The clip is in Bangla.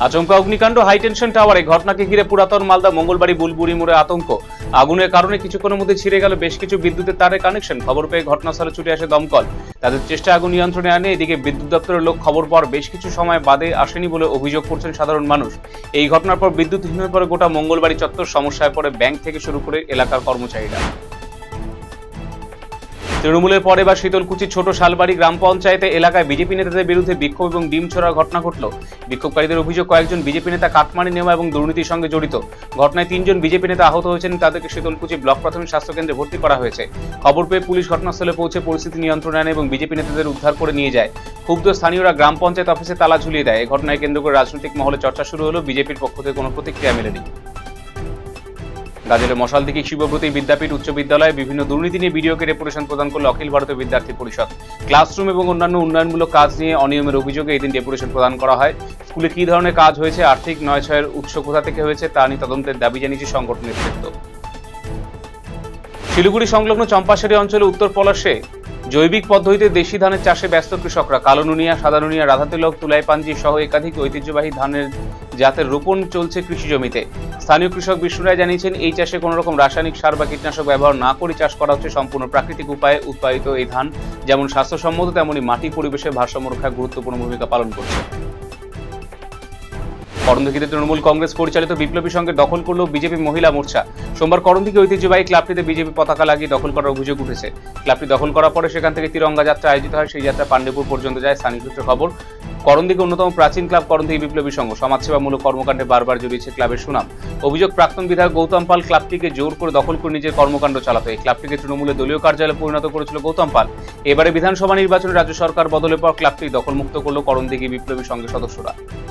আচমকা অগ্নিকাণ্ড হাইটেনশন টাওয়ারে, ঘটনাকে ঘিরে পুরাতন মালদা মঙ্গলবাড়ি বুলবুড়ি মোড়ে আতঙ্ক। আগুনের কারণে কিছুক্ষণের মধ্যে ছিঁড়ে গেল বেশ কিছু বিদ্যুতের তারের কানেকশন। খবর পেয়ে ঘটনাস্থলে ছুটে আসে দমকল। তাদের চেষ্টা আগুন নিয়ন্ত্রণে আনে। এদিকে বিদ্যুৎ দপ্তরের লোক খবর পর বেশ কিছু সময় বাদে আসেনি বলে অভিযোগ করছেন সাধারণ মানুষ। এই ঘটনার পর বিদ্যুৎহীন হয়ে পড়ে গোটা মঙ্গলবাড়ি চত্বর। সমস্যায় পড়ে ব্যাংক থেকে শুরু করে এলাকার কর্মচারীরা। তৃণমূলের পরে বা শীতলকুচি ছোট শালবাড়ি গ্রাম পঞ্চায়েতে এলাকায় বিজেপি নেতাদের বিরুদ্ধে বিক্ষোভ এবং ডিম ছোড়ার ঘটনা ঘটল। বিক্ষোভকারীদের অভিযোগ, কয়েকজন বিজেপি নেতা কাটমানি নেওয়া এবং দুর্নীতির সঙ্গে জড়িত। ঘটনায় 3 জন বিজেপি নেতা আহত হয়েছেন। তাদেরকে শীতলকুচি ব্লক প্রাথমিক স্বাস্থ্য কেন্দ্রে ভর্তি করা হয়েছে। খবর পেয়ে পুলিশ ঘটনাস্থলে পৌঁছে পরিস্থিতি নিয়ন্ত্রণে আনে এবং বিজেপি নেতাদের উদ্ধার করে নিয়ে যায়। ক্ষুব্ধ স্থানীয়রা গ্রাম পঞ্চায়েত অফিসে তালা ঝুলিয়ে দেয়। এই ঘটনায় কেন্দ্র করে রাজনৈতিক মহলে চর্চা শুরু হলো। বিজেপির পক্ষ থেকে কোনো প্রতিক্রিয়া মেলেনি। গাজলে মশালদিঘি শিবব্রতী বিদ্যাপীঠ উচ্চ বিদ্যালয়ে বিভিন্ন দুর্নীতি নিয়ে ভিডিওকে ডেপুটেশন প্রদান করল অখিল ভারতীয় বিদ্যার্থী পরিষদ। ক্লাসরুম এবং অন্যান্য উন্নয়নমূলক কাজ নিয়ে অনিয়মের অভিযোগে এদিন ডেপুটেশন প্রদান করা হয়। স্কুলে কী ধরনের কাজ হয়েছে, আর্থিক নয়ছয়ের উৎস কোথা থেকে হয়েছে তা নিয়ে তদন্তের দাবি জানিয়েছে সংগঠনের নেতৃত্ব। শিলিগুড়ি সংলগ্ন চম্পাশাড়ি অঞ্চলে উত্তর পলাশে জৈবিক পদ্ধতিতে দেশি ধানের চাষে ব্যস্ত কৃষকরা। কালো নুনিয়া, সাদা নুনিয়া, রাধাতিলক, তুলাইপাঞ্জি সহ একাধিক ঐতিহ্যবাহী ধানের জাতের রোপণ চলছে কৃষি জমিতে। স্থানীয় কৃষক বিষ্ণু রায় জানিয়েছেন, এই চাষে কোনো রকম রাসায়নিক সার বা কীটনাশক ব্যবহার না করে চাষ করা হচ্ছে সম্পূর্ণ প্রাকৃতিক উপায়ে উৎপাদিত এই ধান যেমন স্বাস্থ্যসম্মত তেমনি মাটি পরিবেশের ভারসাম্য রক্ষায় গুরুত্বপূর্ণ ভূমিকা পালন করছে। করণদিঘিতে তৃণমূল কংগ্রেস পরিচালিত বিপ্লবী সঙ্গে দখল করল বিজেপি মহিলা মোর্চা। সোমবার করণদিঘি ঐতিহ্যবাহী ক্লাবটিতে বিজেপি পতাকা লাগিয়ে দখল করার অভিযোগ উঠেছে। ক্লাবটি দখল করার পরে সেখান থেকে তিরঙ্গা যাত্রা আয়োজিত হয়। সেই যাত্রা পাণ্ডেপুর পর্যন্ত যায়। স্থানীয় সূত্রে খবর, করণদিঘি অন্যতম প্রাচীন ক্লাব করণদিঘি বিপ্লবী সংঘ সমাজসেবামূলক কর্মকাণ্ডে বারবার জড়িয়েছে ক্লাবের সুনাম। অভিযোগ, প্রাক্তন বিধায়ক গৌতম পাল ক্লাবটিকে জোর করে দখল করে নিজের কর্মকাণ্ড চালাতো। এই ক্লাবটিকে তৃণমূলের দলীয় কার্যালয়ে পরিণত করেছিল গৌতম পাল। এবারে বিধানসভা নির্বাচনে রাজ্য সরকার বদলের পর ক্লাবটি দখলমুক্ত করল করণদিঘি বিপ্লবী সংঘের সদস্যরা।